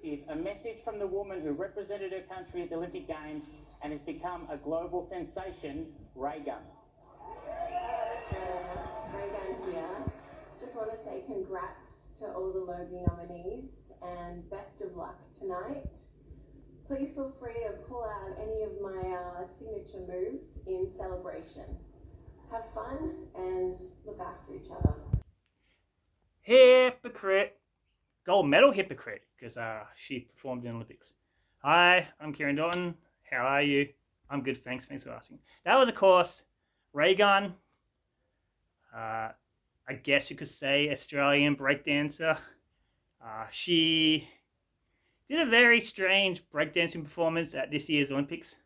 initiative, a message from the woman who represented her country at the Olympic Games and has become a global sensation, Raygun. Raygun here. Just want to say congrats to all the Logie nominees and best of luck tonight. Please feel free to pull out any of my signature moves in celebration. Have fun and look after each other. Hypocrite. Gold medal hypocrite, because she performed in the Olympics. Hi, I'm Kieran Doughton. How are you? I'm good, thanks for asking. That was, of course, Raygun. I guess you could say Australian breakdancer. She did a very strange breakdancing performance at this year's Olympics.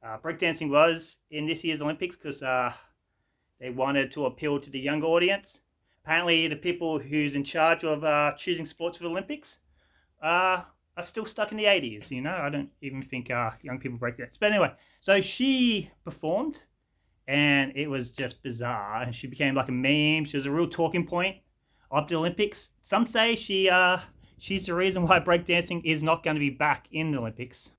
Breakdancing was in this year's Olympics because they wanted to appeal to the younger audience. Apparently, the people who's in charge of choosing sports for the Olympics are still stuck in the 80s, you know? I don't even think young people break dance. But anyway, so she performed, and it was just bizarre. And she became like a meme. She was a real talking point of the Olympics. Some say she's the reason why breakdancing is not going to be back in the Olympics.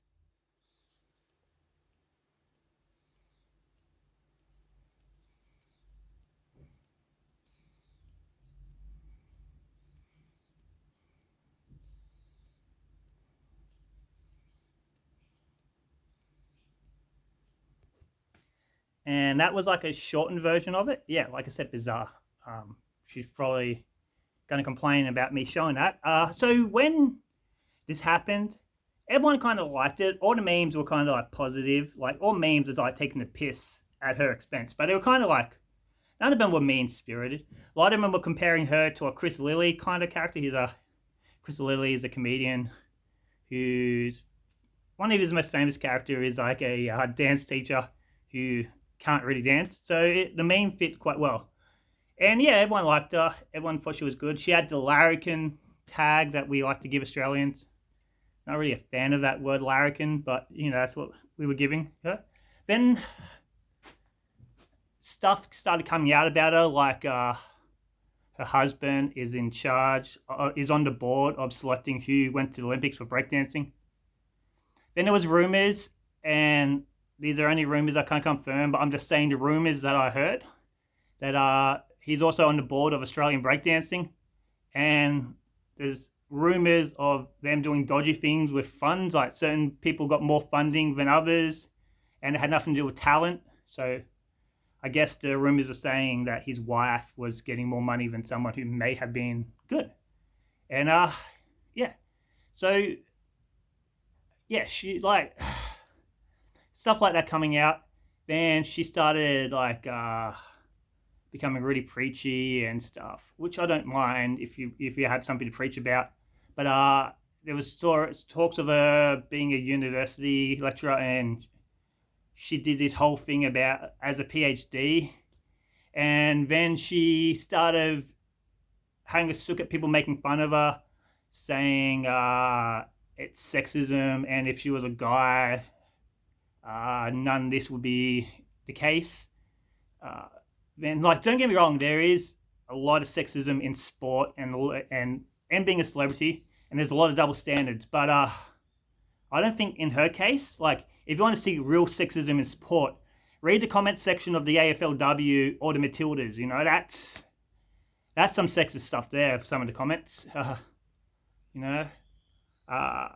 And that was like a shortened version of it. Yeah, like I said, bizarre. She's probably going to complain about me showing that. So when this happened, everyone kind of liked it. All the memes were kind of like positive. Like all memes were like taking the piss at her expense. But they were kind of like, none of them were mean-spirited. A lot of them were comparing her to a Chris Lilly kind of character. Chris Lilly is a comedian who's, one of his most famous characters is like a dance teacher who can't really dance. So the meme fit quite well. And yeah, everyone liked her. Everyone thought she was good. She had the larrikin tag that we like to give Australians. Not really a fan of that word larrikin, but you know, that's what we were giving her. Then stuff started coming out about her, like her husband is in charge, is on the board of selecting who went to the Olympics for breakdancing. Then there was rumors, and these are only rumors I can't confirm, but I'm just saying the rumors that I heard, that he's also on the board of Australian breakdancing, and there's rumors of them doing dodgy things with funds, like certain people got more funding than others, and it had nothing to do with talent. So I guess the rumors are saying that his wife was getting more money than someone who may have been good. And yeah. So yeah, she like stuff like that coming out. Then she started like becoming really preachy and stuff, which I don't mind if you have something to preach about. But there was talks of her being a university lecturer, and she did this whole thing about as a PhD, and then she started having a sook at people making fun of her, saying it's sexism, and if she was a guy, none of this would be the case. Then, like, don't get me wrong, there is a lot of sexism in sport and being a celebrity, and there's a lot of double standards. But I don't think in her case, like, if you want to see real sexism in sport, read the comment section of the AFLW or the Matildas. You know, that's some sexist stuff there. Some of the comments, you know, I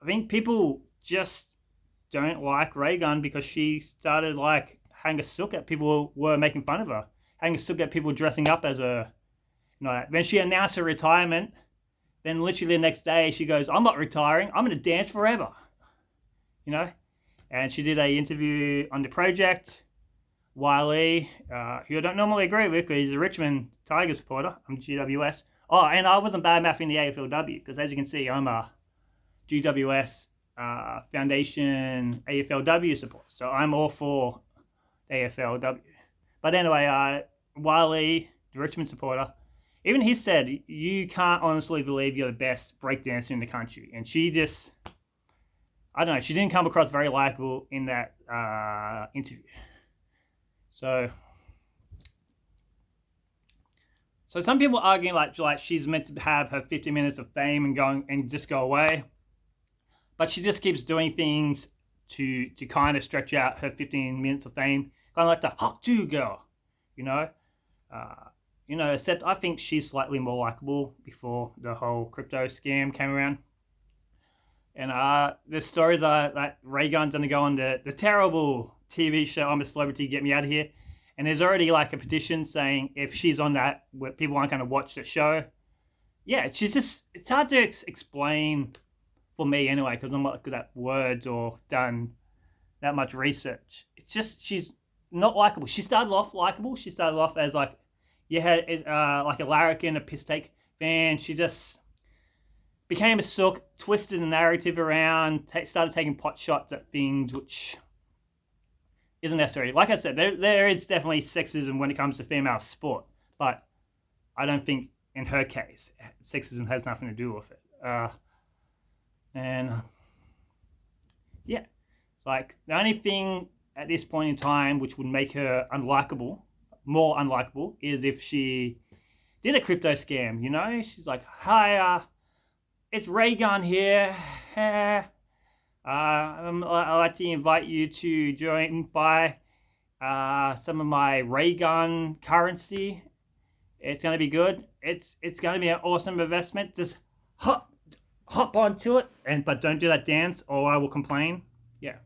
think people just don't like Raygun because she started like having a sook at people who were making fun of her, having a sook at people dressing up as her. You know, when she announced her retirement, then literally the next day she goes, "I'm not retiring. I'm going to dance forever." You know, and she did a interview on The Project. Wiley, who I don't normally agree with because he's a Richmond Tigers supporter. I'm GWS. Oh, and I wasn't bad mouthing the AFLW because, as you can see, I'm a GWS Foundation AFLW supporter. So I'm all for AFLW. But anyway, Wiley, the Richmond supporter, even he said, you can't honestly believe you're the best breakdancer in the country. And she just, I don't know, she didn't come across very likable in that interview. So, So some people are arguing like she's meant to have her 50 minutes of fame and just go away, but she just keeps doing things to kind of stretch out her 15 minutes of fame, kind of like the hot 2 girl, you know. Except I think she's slightly more likable before the whole crypto scam came around. And the stories are that Raygun's gonna go on the terrible TV show I'm a Celebrity, Get Me Out of Here. And there's already like a petition saying if she's on that, people aren't going to watch the show. Yeah, it's hard to explain for me anyway, because I'm not good at words or done that much research. It's just she's not likable. She started off likable. She started off as like a larrikin, a piss take fan. She just became a sook, twisted the narrative around, started taking pot shots at things which isn't necessary. Like I said, there is definitely sexism when it comes to female sport, but I don't think in her case sexism has nothing to do with it. Yeah, like the only thing at this point in time which would make her more unlikable, is if she did a crypto scam. You know, she's like, "Hi, it's Raygun here. I'd like to invite you to buy some of my Raygun currency. It's going to be good. It's going to be an awesome investment. Just hop onto it, but don't do that dance or I will complain." Yeah.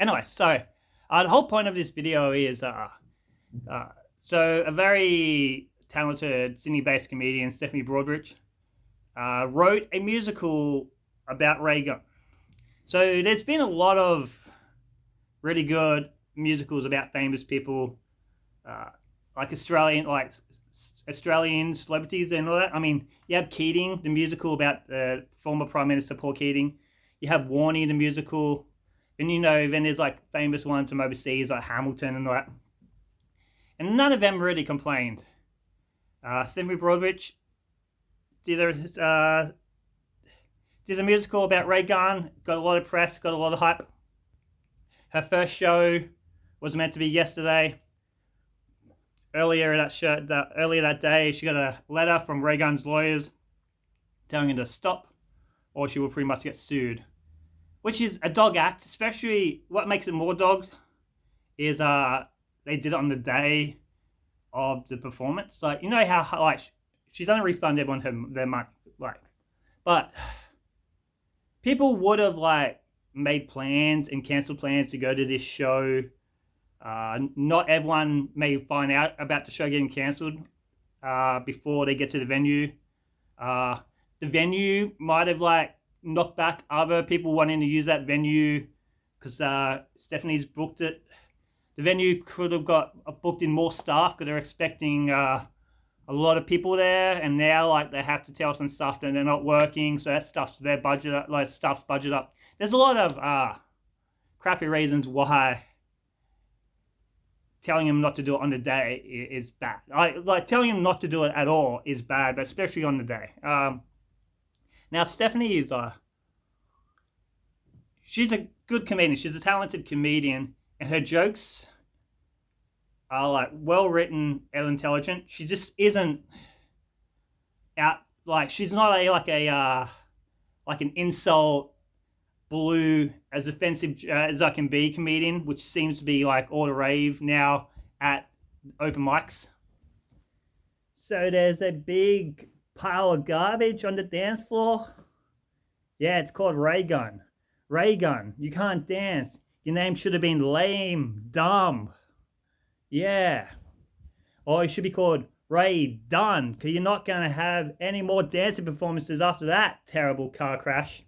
Anyway, so the whole point of this video is so a very talented Sydney-based comedian, Stephanie Broadbridge, wrote a musical about Raygun. So there's been a lot of really good musicals about famous people, like Australian celebrities and all that. I mean, you have Keating, the musical about the former Prime Minister Paul Keating. You have Warnie, the musical. And then there's like famous ones from overseas like Hamilton and all that. And none of them really complained. Stephanie Broadbridge did a musical about Raygun, got a lot of press, got a lot of hype. Her first show was meant to be yesterday. Earlier that day, she got a letter from Raygun's lawyers telling her to stop, or she will pretty much get sued. Which is a dog act, especially what makes it more dog is they did it on the day of the performance. Like, you know how like she's gonna refund everyone their money, like, but people would have like made plans and canceled plans to go to this show. Not everyone may find out about the show getting cancelled before they get to the venue. The venue might have like knocked back other people wanting to use that venue because Stephanie's booked it. The venue could have got booked in more staff because they're expecting a lot of people there, and now like they have to tell some stuff that they're not working, so that stuffs their budget up, stuffs budget up. There's a lot of crappy reasons why telling him not to do it on the day is bad. Like telling him not to do it at all is bad, but especially on the day. Now Stephanie is she's a good comedian. She's a talented comedian, and her jokes are like well written and intelligent. She just isn't out like she's not like an insult blue as offensive as I can be comedian, which seems to be like all the rave now at open mics. So there's a big pile of garbage on the dance floor. Yeah, it's called Raygun. Raygun, you can't dance. Your name should have been lame, dumb. Yeah. Or it should be called Ray Done, because you're not going to have any more dancing performances after that terrible car crash.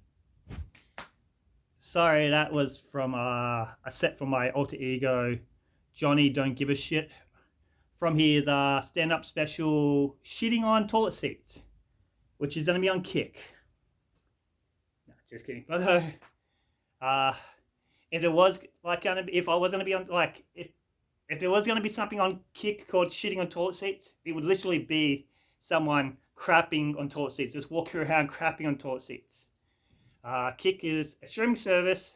Sorry, that was from a set from my alter ego, Johnny Don't Give a Shit, from his stand-up special, Shitting on Toilet Seats, which is going to be on Kick. No, just kidding. But if there was like going to be, if I was going to be on like if there was going to be something on Kick called Shitting on Toilet Seats, it would literally be someone crapping on toilet seats, just walking around crapping on toilet seats. Kick is a streaming service,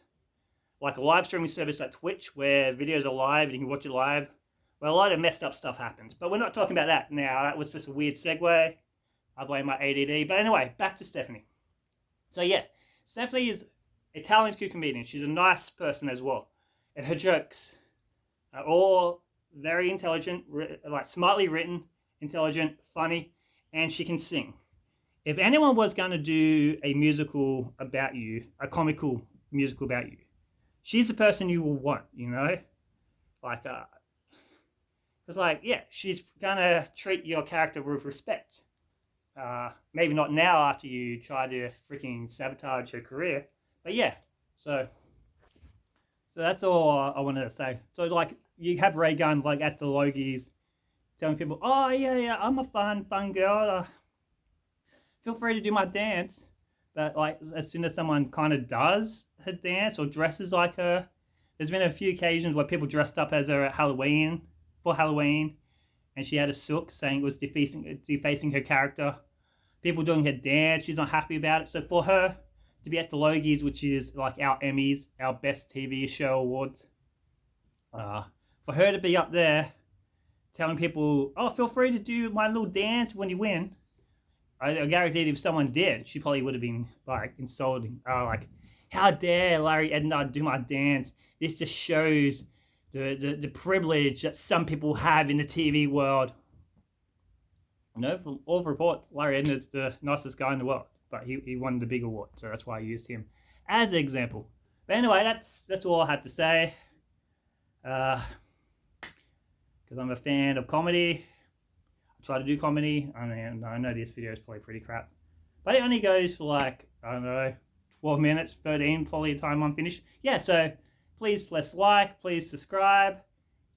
like a live streaming service like Twitch, where videos are live and you can watch it live, where a lot of messed up stuff happens. But we're not talking about that now. That was just a weird segue. I blame my ADD. But anyway, back to Stephanie. So yeah, Stephanie is a talented comedian. She's a nice person as well. And her jokes are all very intelligent, like smartly written, intelligent, funny, and she can sing. If anyone was going to do a musical about you, a comical musical about you, she's the person you will want, you know? Like, it's like, yeah, she's going to treat your character with respect. Maybe not now after you try to freaking sabotage her career, but yeah, so that's all I wanted to say. So like, you have Raygun like at the Logies telling people, oh yeah, I'm a fun girl, feel free to do my dance. But like, as soon as someone kind of does her dance or dresses like her, there's been a few occasions where people dressed up as her at for Halloween, and she had a sook saying it was defacing her character. People doing her dance, she's not happy about it. So for her to be at the Logies, which is like our Emmys, our Best TV Show Awards, for her to be up there telling people, oh, feel free to do my little dance when you win, I guarantee if someone did, she probably would have been like insulting. Like, how dare Larry Edna do my dance? This just shows the privilege that some people have in the TV world. No, from all reports, Larry Edna's the nicest guy in the world, but he won the big award, so that's why I used him as an example. But anyway, that's all I have to say. Because I'm a fan of comedy. Try to do comedy. I mean, I know this video is probably pretty crap, but it only goes for like, I don't know, 12 minutes, 13, probably the time I'm finished. Yeah, so please press like, please subscribe.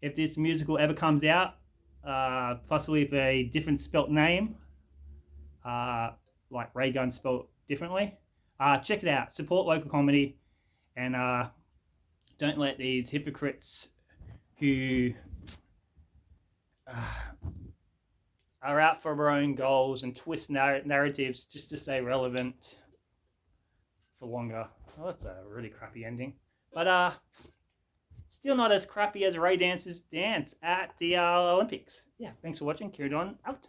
If this musical ever comes out, possibly with a different spelt name, like Raygun spelt differently, check it out. Support local comedy, and don't let these hypocrites who are out for their own goals and twist narratives just to stay relevant for longer. Oh, that's a really crappy ending. But still not as crappy as Ray Dance's dance at the Olympics. Yeah, thanks for watching. Carried on out.